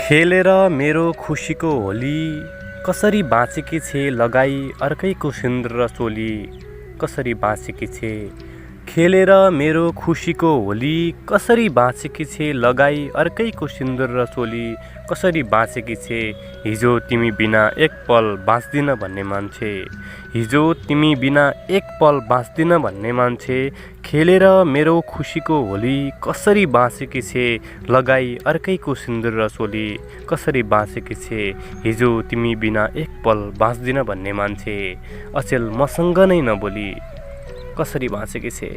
खेलेर मेरो खुसीको होली कसरी बाँचेकी छे लगाई अर्कैको सिन्दुर र चोली कसरी बाँचेकी छे। खेलेर मेरो खुसीको होली कसरी बाँचेकी छे लगाई अर्कैको सिन्दुर र चोली कसरी बाँचेकी छे। हिजो तिमी बिना एक पल बाँच्दिन भन्ने मान्छे, हिजो तिमी बिना एक पल बाँच्दिन भन्ने मान्छे। खेलेर मेरो खुसीको होली कसरी बाँचेकी छे लगाई अर्कैको सिन्दुर र चोली कसरी बाँचेकी छे। हिजो तिमी बिना एक पल बाँच्दिन भन्ने मान्छे अचेल मसँग नै नबोली कसरी बाँचेकी छे।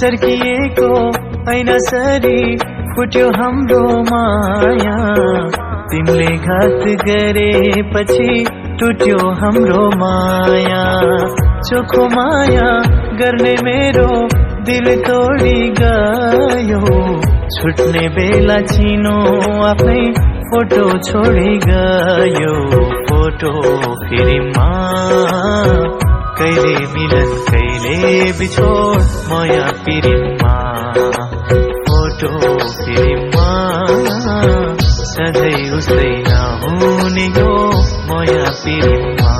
चर्किएको ऐनासरी फुट्यो हाम्रो माया, तिमीले घात गरेपछि टुट्यो हाम्रो माया। चोखो माया गर्ने मेरो दिल तोडी गयो, छुट्ने बेला चिनो आफ्नै फोटो छोडी गयो। फोटो फिल्ममा कहिले मिलन कहिले बिछोड माया पिरिममा। फोटो फिल्ममा सधैँ उस्तै नहुने यो माया पिरिममा।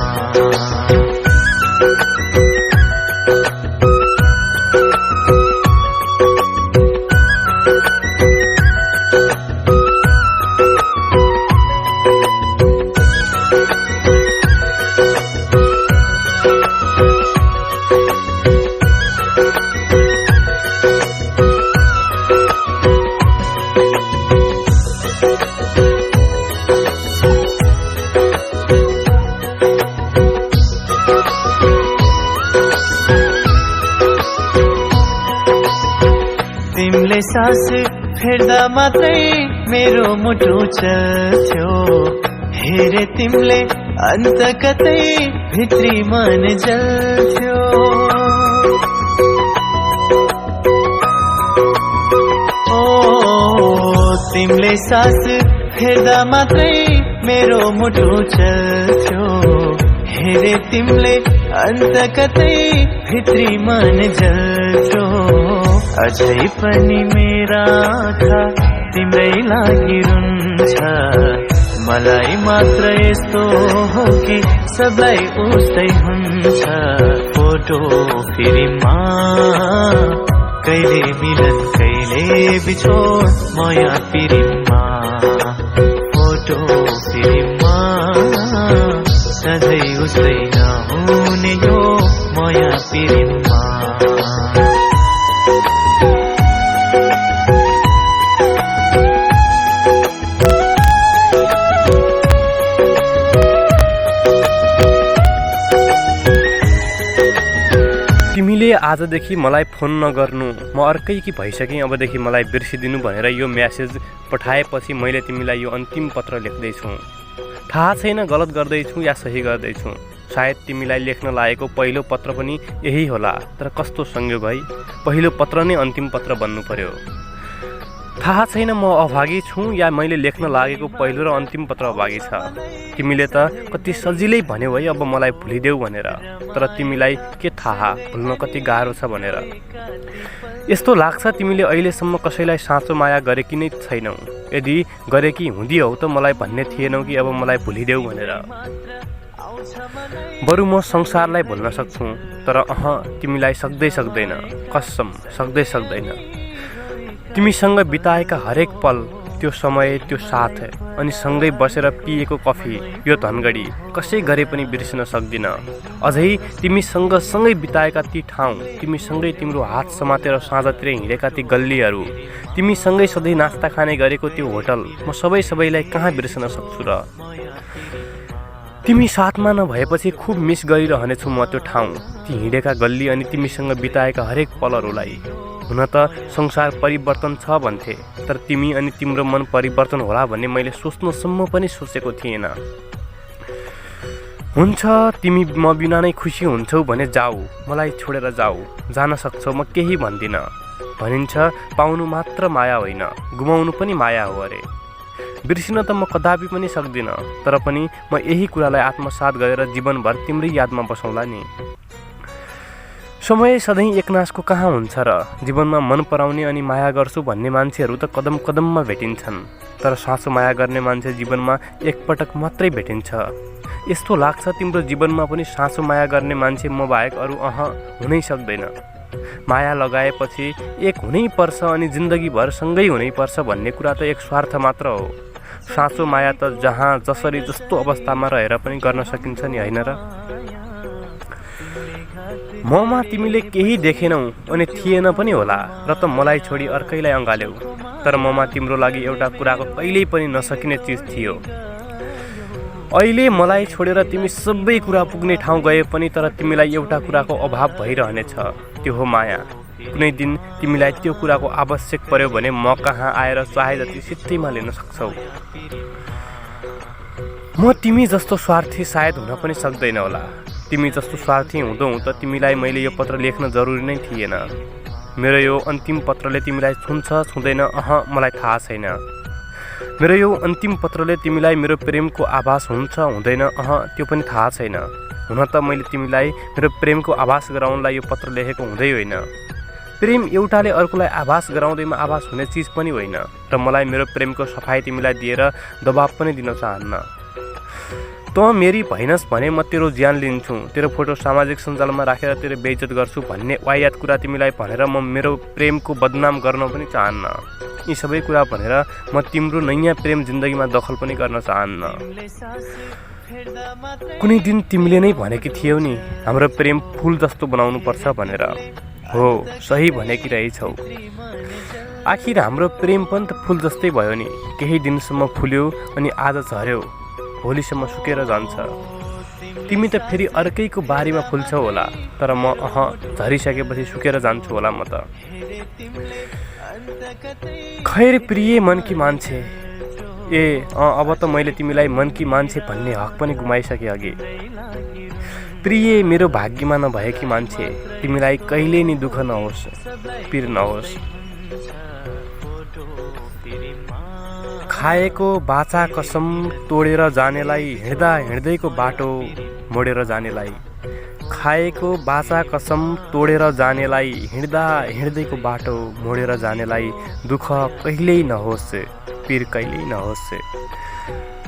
तिमीले सास फेर्दा मात्रै मेरो मुटु चल्थ्यो, हेरे तिमीले अन्त कतै भित्री मन जल्थ्यो। ओ तिमीले सास फेर्दा मात्रै मेरो मुटु चल्थ्यो, हेरे तिमीले अन्त कतै भित्री मन जल्थ्यो। अझै पनि मेरा आँखा तिम्रै लागि रुन्छ, मलाई मात्र यस्तो हो कि सबलाई उस्तै हुन्छ। फोटो फिल्ममा कहिले मिलन कहिले बिछोड माया पिरिममा। फोटो फिल्ममा सधैँ उस्तै नहुने यो माया पिरिममा। तिमीले आजदेखि मलाई फोन नगर्नु, म अर्कैकी भइसकेँ, अबदेखि मलाई बिर्सिदिनु भनेर यो म्यासेज पठाएपछि मैले तिमीलाई यो अन्तिम पत्र लेख्दैछु। थाहा छैन गलत गर्दैछु या सही गर्दैछु, सायद तिमीलाई लेख्न लागेको पहिलो पत्र पनि यही होला। तर कस्तो संयोग है, पहिलो पत्र नै अन्तिम पत्र बन्नु पर्यो। थाहा छैन म अभागी छु या मैले लेख्न लागेको पहिलो र अन्तिम पत्र अभागी छ। तिमीले त कति सजिलै भन्यौ है अब मलाई भुलिदेऊ भनेर, तर तिमीलाई के थाहा भुल्न कति गाह्रो छ भनेर। यस्तो लाग्छ तिमीले अहिलेसम्म कसैलाई साँचो माया गरेकी नै छैनौ। यदि गरेकी हुँदियौ त मलाई भन्ने थिएनौ कि अब मलाई भुलिदेऊ भनेर। बरु म संसारलाई भुल्न सक्छु, तर तिमीलाई सक्दैन, कसम सक्दैन। तिमीसँग बिताएका हरेक पल, त्यो समय, त्यो साथ अनि सँगै बसेर पिएको कफी, यो धनगढी कसै गरे पनि बिर्सिन सक्दिन। अझै तिमीसँग सँगै बिताएका ती ठाउँ, तिमीसँगै तिम्रो हात समातेर साँझतिर हिँडेका ती गल्लीहरू, तिमीसँगै सधैँ नास्ता खाने गरेको त्यो होटल, म सबैलाई कहाँ बिर्सन सक्छु र। तिमी साथमा नभएपछि खुब मिस गरिरहनेछु म त्यो ठाउँ, ती हिँडेका गल्ली अनि तिमीसँग बिताएका हरेक पलहरूलाई। हुन त संसार परिवर्तन छ भन्थे, तर तिमी अनि तिम्रो मन परिवर्तन होला भन्ने मैले सोच्नसम्म पनि सोचेको थिएन। हुन्छ तिमी म बिना नै खुसी हुन्छौ भने जाऊ, मलाई छोडेर जाऊ, जान सक्छौ म केही भन्दिनँ। भनिन्छ पाउनु मात्र माया होइन, गुमाउनु पनि माया हो अरे। बिर्सिन त म कदापि पनि सक्दिनँ, तर पनि म यही कुरालाई आत्मसात गरेर जीवनभर तिम्रै यादमा बसौँला नि। समय सधैँ एकनासको कहाँ हुन्छ र? जीवनमा मन पराउने अनि माया गर्छु भन्ने मान्छेहरू त कदम कदममा भेटिन्छन्, तर साँचो माया गर्ने मान्छे जीवनमा एकपटक मात्रै भेटिन्छ। यस्तो लाग्छ तिम्रो जीवनमा पनि साँचो माया गर्ने मान्छे म बाहेक अरू हुनै सक्दैन। माया लगाएपछि एक हुनै पर्छ अनि जिन्दगीभर सँगै हुनै पर्छ भन्ने कुरा त एक स्वार्थ मात्र हो। साँचो माया त जहाँ जसरी जस्तो अवस्थामा रहेर पनि गर्न सकिन्छ नि, होइन र? ममा तिमीले केही देखेनौ अनि थिएन पनि होला र त मलाई छोडी अर्कैलाई अँगाल्यौ, तर ममा तिम्रो लागि एउटा कुराको कहिल्यै पनि नसकिने चिज थियो। अहिले मलाई छोडेर तिमी सबै कुरा पुग्ने ठाउँ गए पनि तर तिमीलाई एउटा कुराको अभाव भइरहनेछ, त्यो हो माया। कुनै दिन तिमीलाई त्यो कुराको आवश्यक पर्यो भने म कहाँ आएर चाहे जति सित्तैमा लिन सक्छौ। म तिमी जस्तो स्वार्थी सायद हुन पनि सक्दैन होला। तिमी जस्तो स्वार्थी हुँदो त तिमीलाई मैले यो पत्र लेख्न जरुरी नै थिएन। मेरो यो अन्तिम पत्रले तिमीलाई छुन्छ छुँदैन मलाई थाहा छैन। मेरो यो अन्तिम पत्रले तिमीलाई मेरो प्रेमको आभास हुन्छ हुँदैन त्यो पनि थाहा छैन। हुन त मैले तिमीलाई मेरो प्रेमको आभास गराउनलाई यो पत्र लेखेको हुँदै होइन। प्रेम एउटाले अर्कोलाई आभास गराउँदैमा आभास हुने चिज पनि होइन र मलाई मेरो प्रेमको सफाई तिमीलाई दिएर दबाब पनि दिन चाहन्न। त मेरी भइनस् भने म तेरो ज्यान लिन्छु, तेरो फोटो सामाजिक सञ्जालमा राखेर तेरो बेइज्जत गर्छु भन्ने वाहियात कुरा तिमीलाई भनेर म मेरो प्रेमको बदनाम गर्न पनि चाहन्न। यी सबै कुरा भनेर म तिम्रो नयाँ प्रेम जिन्दगीमा दखल पनि गर्न चाहन्न। कुनै दिन तिमीले नै भनेकी थियौ नि हाम्रो प्रेम फुल जस्तो बनाउनु पर्छ भनेर। हो, सही भनेकी रहेछौ। आखिर हाम्रो प्रेम पनि त फुल जस्तै भयो नि। केही दिनसम्म फुल्यो अनि आज झर्यो, भोलिसम्म सुकेर जान्छ। तिमी त फेरि अर्कैको बारीमा फुल्छौ होला, तर म झरिसकेपछि सुकेर जान्छु होला म त। खैर प्रिय मनकी मान्छे, अब त मैले तिमीलाई मनकी मान्छे भन्ने हक पनि गुमाइसकेँ अघि। प्रिय मेरो भाग्यमा नभएकी मान्छे, तिमीलाई कहिले नि दुःख नहोस्, पीर नहोस्। खाएको बाचा कसम तोडेर जानेलाई हिँड्दा हिँड्दैको बाटो मोडेर जानेलाई, खाएको बाचा कसम तोडेर जानेलाई हिँड्दा हिँड्दैको बाटो मोडेर जानेलाई दुःख कहिल्यै नहोस्, पीर कहिल्यै नहोस्।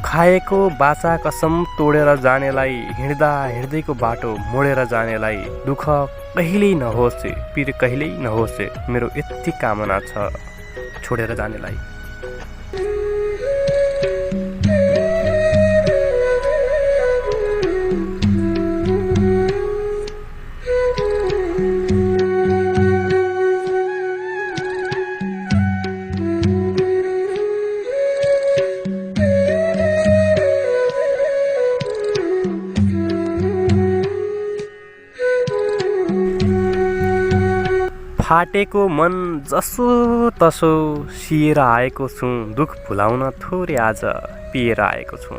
खाएको बाचा कसम तोडेर जानेलाई हिँड्दा हिँड्दैको बाटो मोडेर जानेलाई दुःख कहिल्यै नहोस्, पीर कहिल्यै नहोस्। मेरो यति कामना छ छोडेर जानेलाई। फाटेको मन जसो तसो सिएर आएको छु, दुःख भुलाउन थोरै आज पिएर आएको छु।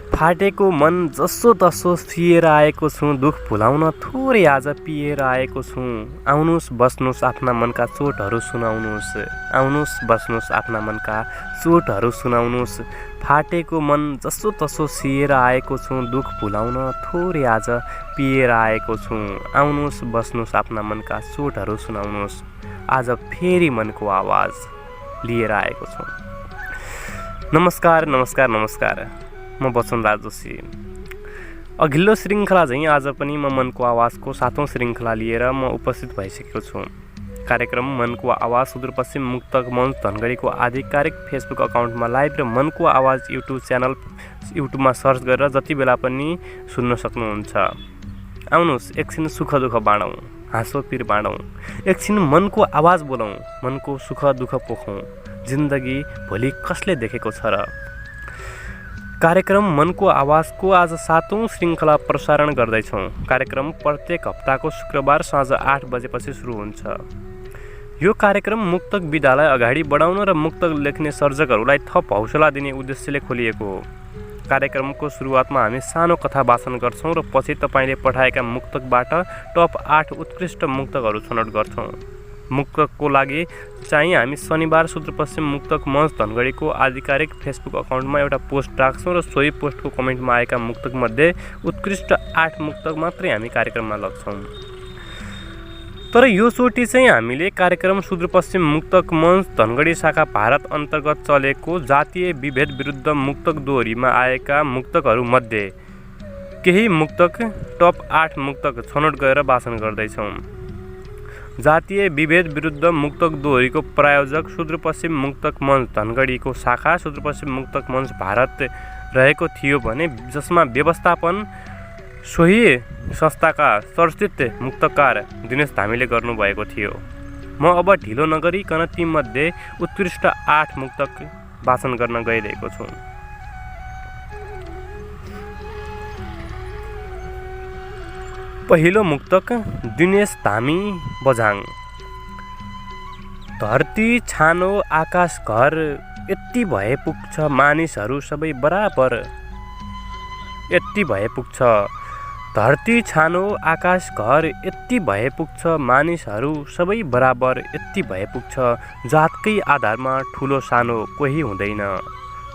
फाटेको मन जसो तसो सिएर आएको छु, दुःख भुलाउन थोरै आज पिएर आएको छु। आउनुस् बस्नुस् आफ्ना मनका चोटहरू सुनाउनुस्, आउनुस् बस्नुस् आफ्ना मनका चोटहरू सुनाउनुस्। फाटेको मन जसो तसो सिएर आएको छु, दुःख भुलाउन थोरै आज पिएर आएको छु। आउनुस् बस्नुस् आफ्ना मनका चोटहरू सुनाउनुस्। आज फेरि मनको आवाज लिएर आएको छु। नमस्कार नमस्कार नमस्कार, म वचनराज जोशी। अघिल्लो श्रृङ्खला झैँ आज पनि म मनको आवाजको 7औं श्रृङ्खला लिएर म उपस्थित भइसकेको छु। कार्यक्रम मनको आवाज सुदूरपश्चिम मुक्तक मञ्च धनगढीको आधिकारिक फेसबुक अकाउन्टमा लाइभ र मनको आवाज युट्युब च्यानल युट्युबमा सर्च गरेर जति बेला पनि सुन्न सक्नुहुन्छ। आउनुहोस् एकछिन सुख दुःख बाँडौँ, हाँसो पिर बाँडौँ, एकछिन मनको आवाज बोलौँ, मनको सुख दुःख पोखौँ। जिन्दगी भोलि कसले देखेको छ र? कार्यक्रम मनको आवाजको आज 7औं श्रृङ्खला प्रसारण गर्दैछौँ। कार्यक्रम प्रत्येक हप्ताको शुक्रबार साँझ 8 बजेपछि सुरु हुन्छ। यो कार्यक्रम मुक्तक विधालाई अगाडि बढाउन र मुक्तक लेख्ने सर्जकहरूलाई थप हौसला दिने उद्देश्यले खोलिएको हो। कार्यक्रमको सुरुवातमा हामी सानो कथा वाचन गर्छौँ र पछि तपाईँले पठाएका मुक्तकबाट टप 8 उत्कृष्ट मुक्तकहरू छनौट गर्छौँ। मुक्तकको लागि चाहिँ हामी शनिबार सुदूरपश्चिम मुक्तक मञ्च धनगढीको आधिकारिक फेसबुक अकाउन्टमा एउटा पोस्ट राख्छौँ र सोही पोस्टको कमेन्टमा आएका मुक्तकमध्ये उत्कृष्ट 8 मुक्तक मात्रै हामी कार्यक्रममा लग्छौँ। तर यो चोटि चाहिँ हामीले कार्यक्रम सुदूरपश्चिम मुक्तक मञ्च धनगढी शाखा भारत अन्तर्गत चलेको जातीय विभेद विरुद्ध मुक्तक दोहोरीमा आएका मुक्तकहरूमध्ये केही मुक्तक टप 8 मुक्तक छनौट गरेर वाचन गर्दैछौँ। जातीय विभेद विरुद्ध मुक्तक दोहोरीको प्रायोजक सुदूरपश्चिम मुक्तक मञ्च धनगढीको शाखा सुदूरपश्चिम मुक्तक मञ्च भारत रहेको थियो भने जसमा व्यवस्थापन सोही संस्थाका चर्चित मुक्तकार दिनेश धामीले गर्नुभएको थियो। म अब ढिलो नगरिकन तीमध्ये उत्कृष्ट 8 मुक्तक वाचन गर्न गइरहेको छु। पहिलो मुक्तक दिनेश धामी बझाङ। धरती छानो आकाश घर यति भए पुग्छ मानिसहरू सबै बराबर। यति भए पुग्छ धरती छानो आकाश घर यति भए पुग्छ मानिसहरू सबै बराबर। यति भए पुग्छ जातकै आधारमा ठुलो सानो कोही हुँदैन।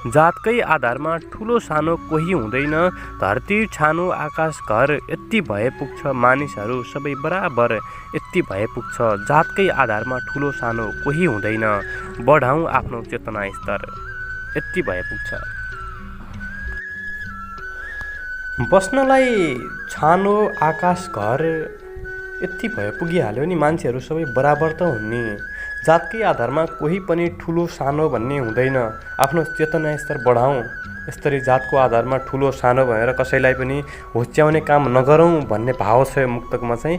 जातकै आधारमा ठुलो सानो कोही हुँदैन। धरती छानो आकाश घर यति भए पुग्छ मानिसहरू सबै बराबर। यति भए पुग्छ जातकै आधारमा ठुलो सानो कोही हुँदैन। बढाउँ आफ्नो चेतना स्तर। यति भए पुग्छ। बस्नलाई छानो आकाश घर यति भए पुगिहाल्यो नि मान्छेहरू सबै बराबर त हुन् नि। जातकै आधारमा कोही पनि ठुलो सानो भन्ने हुँदैन। आफ्नो चेतना स्तर बढाउँ। यसरी जातको आधारमा ठुलो सानो भनेर कसैलाई पनि हुच्याउने काम नगरौँ भन्ने भाव छ यो मुक्तकमा चाहिँ।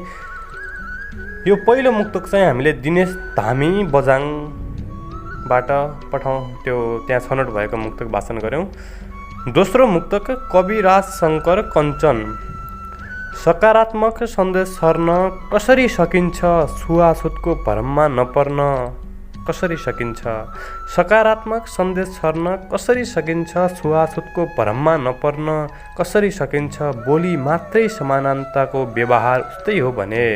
यो पहिलो मुक्तक चाहिँ हामीले दिनेश धामी बझाङबाट त्यो त्यहाँ छनौट भएको मुक्तक वाचन गऱ्यौँ। दोस्रो मुक्तक कविराज शङ्कर कञ्चन। सकारात्मक सन्देश छर्न कसरी सकिन्छ छुवाछुतको भरममा नपर्न। कसरी सकिन्छ सकारात्मक सन्देश छर्न कसरी सकिन्छ छुवाछुतको भरममा नपर्न। कसरी सकिन्छ बोली मात्रै समानताको व्यवहार उस्तै हो भने।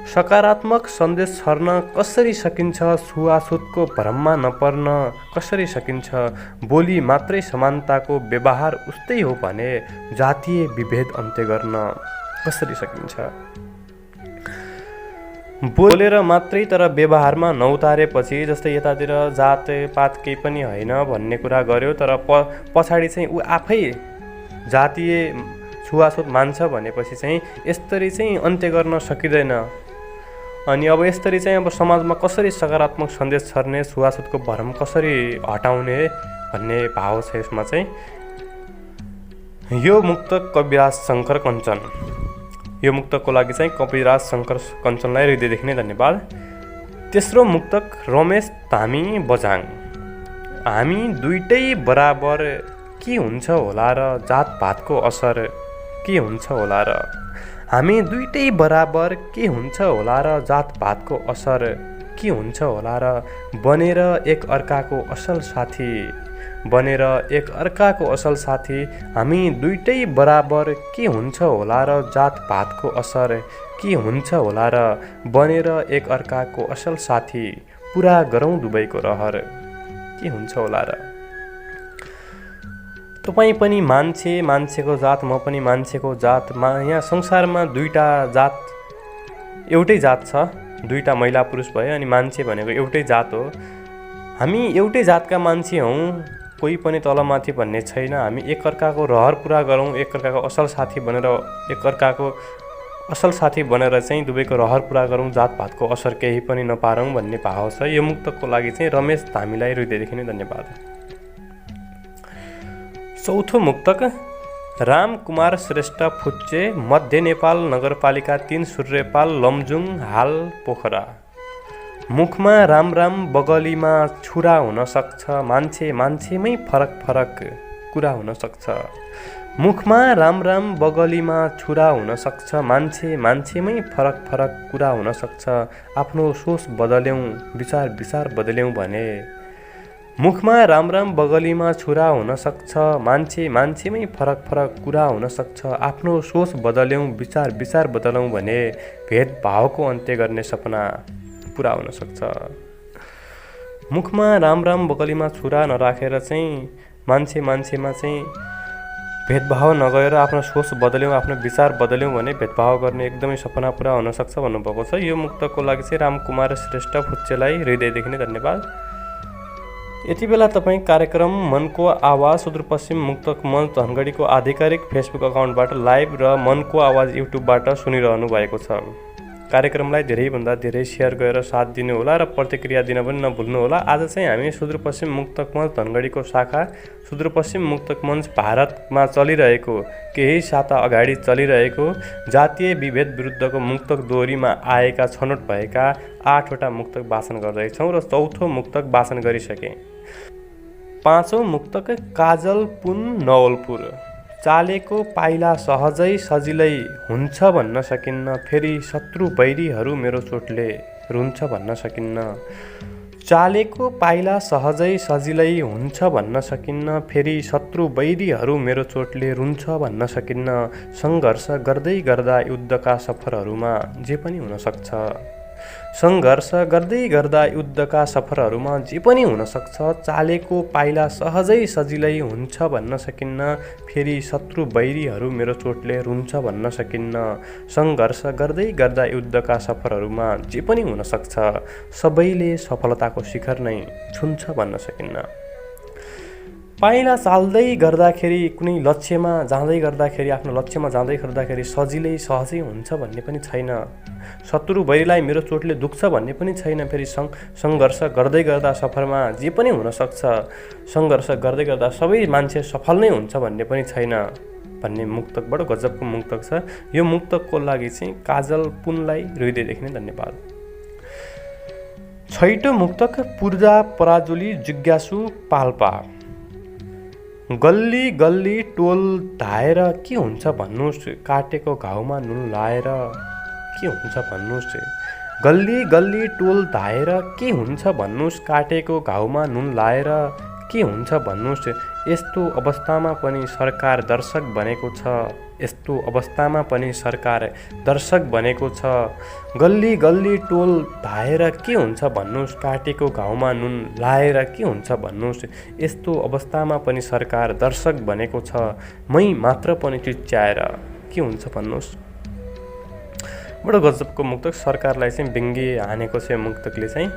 सकारात्मक सन्देश छर्न कसरी सकिन्छ छुवाछुतको भ्रममा नपर्न। कसरी सकिन्छ बोली मात्रै समानताको व्यवहार उस्तै हो भने। जातीय विभेद अन्त्य गर्न कसरी सकिन्छ। बोलेर मात्रै तर व्यवहारमा नउतारेपछि जस्तै यतातिर जात पात केही पनि होइन भन्ने कुरा गर्यो तर पछाडि चाहिँ ऊ आफै जातीय छुवाछुत मान्छ भनेपछि चाहिँ यसरी चाहिँ अन्त्य गर्न सकिँदैन। अनि अब यसरी चाहिँ अब समाजमा कसरी सकारात्मक सन्देश छर्ने छुवाछुतको भरम कसरी हटाउने भन्ने भाव छ यसमा चाहिँ। यो मुक्तक कविराज शङ्कर कञ्चन। यो मुक्तकको लागि चाहिँ कविराज शङ्कर कञ्चनलाई हृदयदेखि नै धन्यवाद। तेस्रो मुक्तक रमेश धामी बझाङ। हामी दुइटै बराबर के हुन्छ होला र जातपातको असर के हुन्छ होला र। हामी दुइटै बराबर के हुन्छ होला र जातपातको असर के हुन्छ होला र। बनेर एक अर्काको असल साथी। बनेर एक अर्काको असल साथी। हामी दुइटै बराबर के हुन्छ होला र जातपातको असर के हुन्छ होला र। बनेर एक अर्काको असल साथी पुरा गरौँ दुवैको रहर के हुन्छ होला र। तपाईँ पनि मान्छे मान्छेको जात म पनि मान्छेको जात। यहाँ संसारमा दुईटा जात एउटै जात छ। दुईटा महिला पुरुष भयो अनि मान्छे भनेको एउटै जात हो। हामी एउटै जातका मान्छे हौँ। कोही पनि तलमाथि भन्ने छैन। हामी एकअर्काको रहर पुरा गरौँ। एकअर्काको असल साथी बनेर एकअर्काको असल साथी बनेर चाहिँ दुवैको रहर पुरा गरौँ। जातपातको असर केही पनि नपारौँ भन्ने भाव छ। यो मुक्तकको लागि चाहिँ रमेश धामीलाई हृदयदेखि नै धन्यवाद। चौथो मुक्तक रामकुमार श्रेष्ठ फुच्चे मध्य नेपाल नगरपालिका 3 सूर्यपाल लमजुङ हाल पोखरा। मुखमा राम राम बगलीमा छुरा हुन सक्छ मान्छे मान्छेमै फरक फरक कुरा हुन सक्छ। मुखमा राम राम बगलीमा छुरा हुन सक्छ मान्छे मान्छेमै फरक फरक कुरा हुन सक्छ। आफ्नो सोच बदल्यौँ विचार बदल्यौँ भने। मुखमा राम राम बगलीमा छुरा हुन सक्छ, मान्छे मान्छेमै फरक फरक कुरा हुन सक्छ। आफ्नो सोच बदल्यौँ, विचार विचार बदलौँ भने भेदभावको अन्त्य गर्ने सपना पुरा हुन सक्छ। मुखमा राम राम बगलीमा छुरा नराखेर चाहिँ मान्छे मान्छेमा चाहिँ भेदभाव नगएर आफ्नो सोच बदल्यौँ, आफ्नो विचार बदल्यौँ भने भेदभाव गर्ने एकदमै सपना पुरा हुन सक्छ भन्नुभएको छ। यो मुक्तकको लागि चाहिँ रामकुमार श्रेष्ठ फुच्चेलाई हृदयदेखि नै धन्यवाद। यति बेला तपाईँ कार्यक्रम मनको आवाज सुदूरपश्चिम मुक्तक मञ्च धनगढीको आधिकारिक फेसबुक अकाउन्टबाट लाइभ र मनको आवाज युट्युबबाट सुनिरहनु भएको छ। कार्यक्रमलाई धेरैभन्दा धेरै सेयर गरेर साथ दिनुहोला र प्रतिक्रिया दिन पनि नभुल्नुहोला। आज चाहिँ हामी सुदूरपश्चिम मुक्तक मञ्च धनगढीको शाखा सुदूरपश्चिम मुक्तक मञ्च भारतमा चलिरहेको केही साता अगाडि चलिरहेको जातीय विभेद विरुद्धको मुक्तक दोहोरीमा आएका छनौट भएका 8वटा मुक्तक वाचन गर्दैछौँ र 4थो मुक्तक वाचन गरिसकेँ। 5औं मुक्तक काजल पुन नवलपुर। चालेको पाइला सहजै सजिलै हुन्छ भन्न सकिन्न, फेरि शत्रु बैरीहरू मेरो चोटले रुन्छ भन्न सकिन्न। चालेको पाइला सहजै सजिलै हुन्छ भन्न सकिन्न, फेरि शत्रु बैरीहरू मेरो चोटले रुन्छ भन्न सकिन्न। सङ्घर्ष गर्दै गर्दा युद्धका सफरहरूमा जे पनि हुन सक्छ। सङ्घर्ष गर्दै गर्दा युद्धका सफरहरूमा जे पनि हुन सक्छ। चालेको पाइला सहजै सजिलै हुन्छ भन्न सकिन्न, फेरि शत्रु बैरीहरू मेरो चोटले रुन्छ भन्न सकिन्न। सङ्घर्ष गर्दै गर्दा युद्धका सफरहरूमा जे पनि हुन सक्छ। सबैले सफलताको शिखर नै छुन्छ भन्न सकिन्न। पाइला चाल्दै गर्दाखेरि कुनै लक्ष्यमा जाँदै गर्दाखेरि आफ्नो लक्ष्यमा जाँदै गर्दाखेरि सजिलै सहजै हुन्छ भन्ने पनि छैन। शत्रु बैरीलाई मेरो चोटले दुख्छ भन्ने पनि छैन। फेरि सङ्घर्ष गर्दै गर्दा सफरमा जे पनि हुनसक्छ। सङ्घर्ष गर्दै गर्दा सबै मान्छे सफल नै हुन्छ भन्ने पनि छैन भन्ने मुक्तक बडो गजबको मुक्तक छ। यो मुक्तकको लागि चाहिँ काजल पुनलाई हृदयदेखि नै धन्यवाद। 6औं मुक्तक पूर्जा पराजुली जिज्ञासु पाल्पा। गल्ली गल्ली टोल धाएर के हुन्छ भन्नुहोस्, काटेको घाउमा नुन लाएर के हुन्छ भन्नुहोस्। गल्ली गल्ली टोल धाएर के हुन्छ भन्नुहोस्, काटेको घाउमा नुन लाएर के हुन्छ भन्नुहोस्। यस्तो अवस्थामा पनि सरकार दर्शक बनेको छ। यस्तो अवस्थामा पनि सरकार दर्शक बनेको छ। गल्ली गल्ली टोल धाएर के हुन्छ भन्नुहोस्, काटेको घाउमा नुन लाएर के हुन्छ भन्नुहोस्। यस्तो अवस्थामा पनि सरकार दर्शक बनेको छ। मै मात्र पनि चिच्याएर के हुन्छ भन्नुहोस्। बडो गजबको मुक्तक। सरकारलाई चाहिँ व्यङ्ग्य हानेको छ मुक्तकले चाहिँ।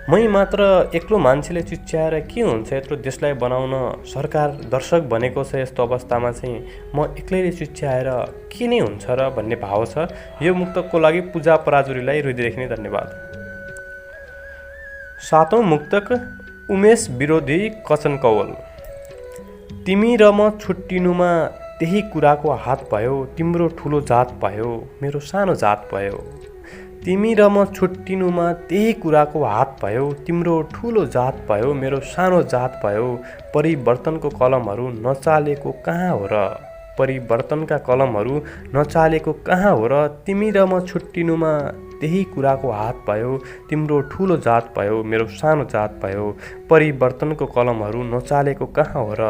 मै मात्र एक्लो मान्छेले चिच्याएर के हुन्छ, यत्रो देशलाई बनाउन सरकार दर्शक बनेको छ। यस्तो अवस्थामा चाहिँ म एक्लैले चिच्याएर के नै हुन्छ र भन्ने भाव छ। यो मुक्तकको लागि पूजा पराजुलीलाई हृदयदेखि नै धन्यवाद। 7औं मुक्तक उमेश विरोधी कचन कौल। तिमी र म छुट्टिनुमा त्यही कुराको हात भयो, तिम्रो ठुलो जात भयो, मेरो सानो जात भयो। तिमी र म छुट्टिनुमा त्यही कुराको हात भयो, तिम्रो ठुलो जात भयो, मेरो सानो जात भयो। परिवर्तनको कलमहरू नचालेको कहाँ हो र, परिवर्तनका कलमहरू नचालेको कहाँ हो र। तिमी र म छुट्टिनुमा त्यही कुराको हात भयो, तिम्रो ठुलो जात भयो, मेरो सानो जात भयो। परिवर्तनको कलमहरू नचालेको कहाँ हो र,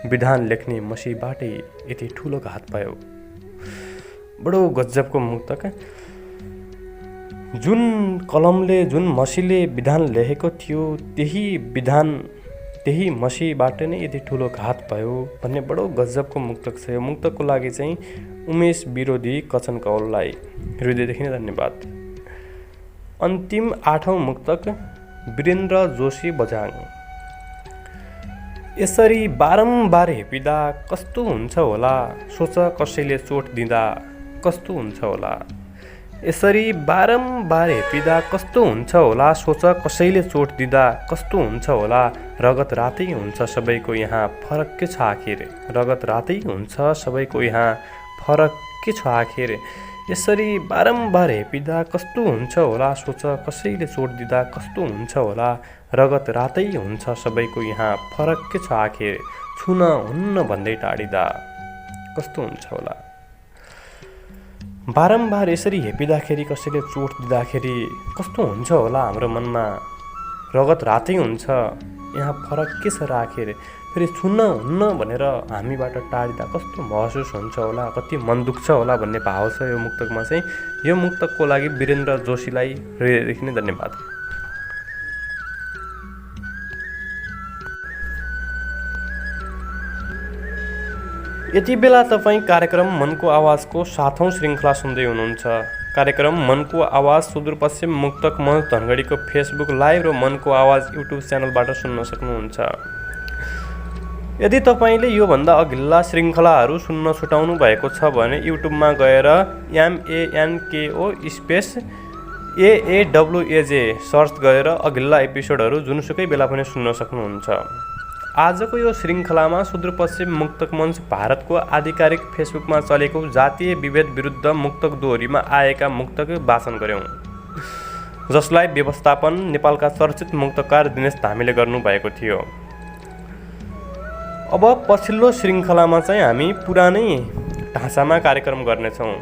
विधान लेख्ने मसीबाटै यति ठुलो घात भयो। बडो गजबको मुक्तक। जुन कलमले जुन मसीले विधान लेखेको थियो त्यही मसीबाट नै यति ठुलो घात भयो भन्ने बडो गजबको मुक्तक छ। यो मुक्तकको लागि चाहिँ उमेश विरोधी कचन कौललाई हृदयदेखि नै धन्यवाद। अन्तिम 8औं मुक्तक वीरेन्द्र जोशी बझाङ। यसरी बारम्बार हेपिँदा कस्तो हुन्छ होला, सोच कसैले चोट दिँदा कस्तो हुन्छ होला। यसरी बारम्बार हेपिँदा कस्तो हुन्छ होला, सोच कसैले चोट दिँदा कस्तो हुन्छ होला। रगत रातै हुन्छ सबैको यहाँ, फरक के छ आखिर। रगत रातै हुन्छ सबैको यहाँ, फरक के छ आखिर। यसरी बारम्बार हेपिँदा कस्तो हुन्छ होला, सोच कसैले चोट दिँदा कस्तो हुन्छ होला। रगत रातै हुन्छ सबैको यहाँ, फरक के छ आखिर। छुन हुन्न भन्दै टाढिँदा कस्तो हुन्छ होला। बारम्बार यसरी हेपिँदाखेरि कसैले चोट दिँदाखेरि कस्तो हुन्छ होला हाम्रो मनमा। रगत रातै हुन्छ। यहाँ फरक के छ र आखिर? फेरि सुन्न हुन्न भनेर हामीबाट टाढिँदा कस्तो महसुस हुन्छ होला, कति मन दुख्छ होला भन्ने भाव छ यो मुक्तकमा चाहिँ। यो मुक्तकको लागि वीरेन्द्र जोशीलाई हृदयदेखि नै धन्यवाद। यति बेला तपाईँ कार्यक्रम मनको आवाजको 7औं श्रृङ्खला सुन्दै हुनुहुन्छ। कार्यक्रम मनको आवाज सुदूरपश्चिम मुक्तक मञ्च धनगढीको फेसबुक लाइभ र मनको आवाज युट्युब च्यानलबाट सुन्न सक्नुहुन्छ। यदि तपाईँले योभन्दा अघिल्ला श्रृङ्खलाहरू सुन्न छुटाउनु भएको छ भने युट्युबमा गएर MANKO स्पेस AAWAJ सर्च गरेर अघिल्ला एपिसोडहरू जुनसुकै बेला पनि सुन्न सक्नुहुन्छ। आजको यो श्रृङ्खलामा सुदूरपश्चिम मुक्तक मञ्च भारतको आधिकारिक फेसबुकमा चलेको जातीय विभेद विरुद्ध मुक्तक दोहोरीमा आएका मुक्तक वाचन गऱ्यौँ, जसलाई व्यवस्थापन नेपालका चर्चित मुक्तकार दिनेश धामीले गर्नुभएको थियो। अब पछिल्लो श्रृङ्खलामा चाहिँ हामी पुरानै ढाँचामा कार्यक्रम गर्नेछौँ।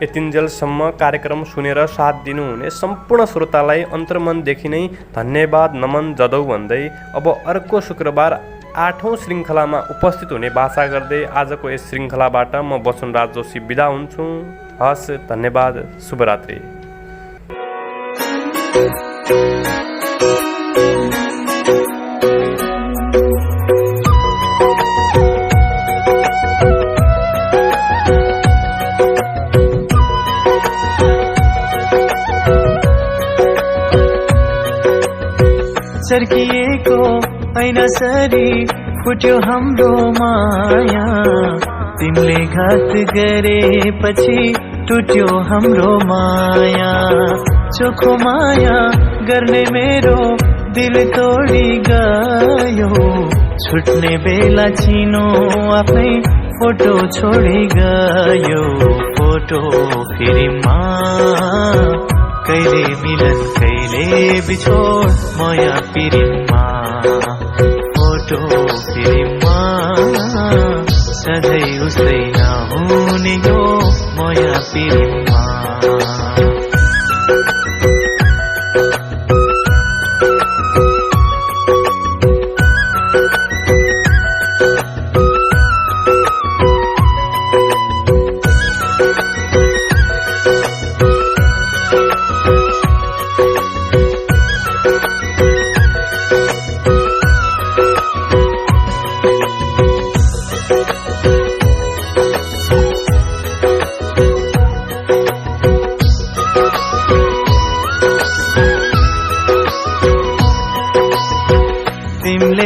यतिन्जेलसम्म कार्यक्रम सुनेर साथ दिनुहुने सम्पूर्ण श्रोतालाई अन्तर्मनदेखि नै धन्यवाद नमन जदौ भन्दै अब अर्को शुक्रबार 8औं श्रृङ्खलामा उपस्थित हुने बाचा गर्दै आजको यस श्रृङ्खलाबाट म वचनराज जोशी बिदा हुन्छु। हस्, धन्यवाद, शुभरात्रि। चर्किएको ऐना सरी फुट्यो हाम्रो माया, तिमीले घात गरेपछि टुट्यो हाम्रो माया। चोखो माया गर्ने मेरो दिल तोडी गयो, छुट्ने बेला चिनो आफै फोटो छोडी गयो। फोटो फेरिमा कहिले मिलन कहिले बिछोड माया पिरिममा। फोटो फिल्ममा सधैँ उस्तै नहुने यो माया पिरिममा।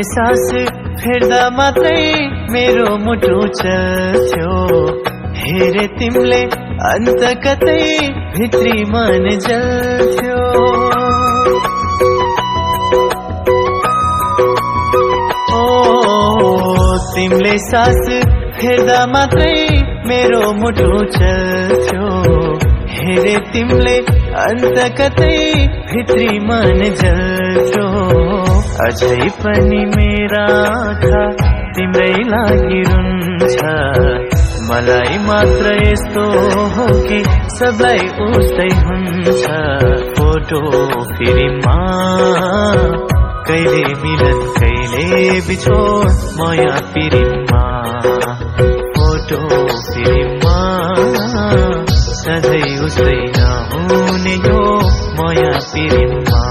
सास फेर्दा मात्रै मेरो मुटु चल्थ्यो, हेरे तिमीले अन्त कतै भित्री मन जल्थ्यो। ओ तिमीले सास फेर्दा मात्रै मेरो मुटु चल्थ्यो, हेरे तिमीले अन्त कतै भित्री मन जल्थ्यो। अझै पनि मेरा आँखा तिम्रै लागि रुन्छ, मलाई मात्र यस्तो हो कि सबलाई उस्तै हुन्छ। फोटो फिल्ममा कहिले मिलन कहिले बिछोड माया पिरिममा। फोटो फिल्ममा सधैँ उस्तै नहुने यो माया पिरिममा।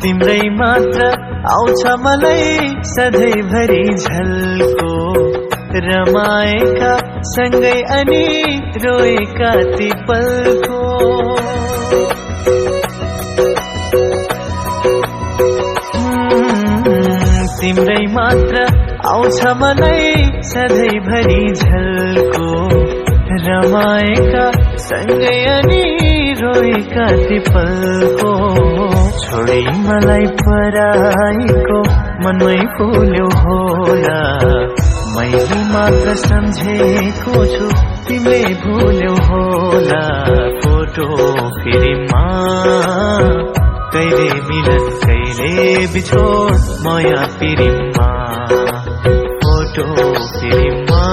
तिम्रै मात्र आउँछ मलाई सधैँभरि झल्को, रमाएका सँगै अनि रोएका ती पलको। तिम्रै मात्र आउँछ मलाई सधैँभरि झल्को, रमाएका सँगै अनि रोएका ती पलको छोडी मलाई पराईको मनमै फुल्यो होला मैले मात्र सम्झेको छु तिमीले भुल्यौ होला फोटो फेरिमा कहिले मिलन कहिले बिछोड माया पिरिममा फोटो फेरिमा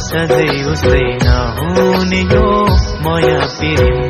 सधैँ उस्तै नहुने यो माया पिरिममा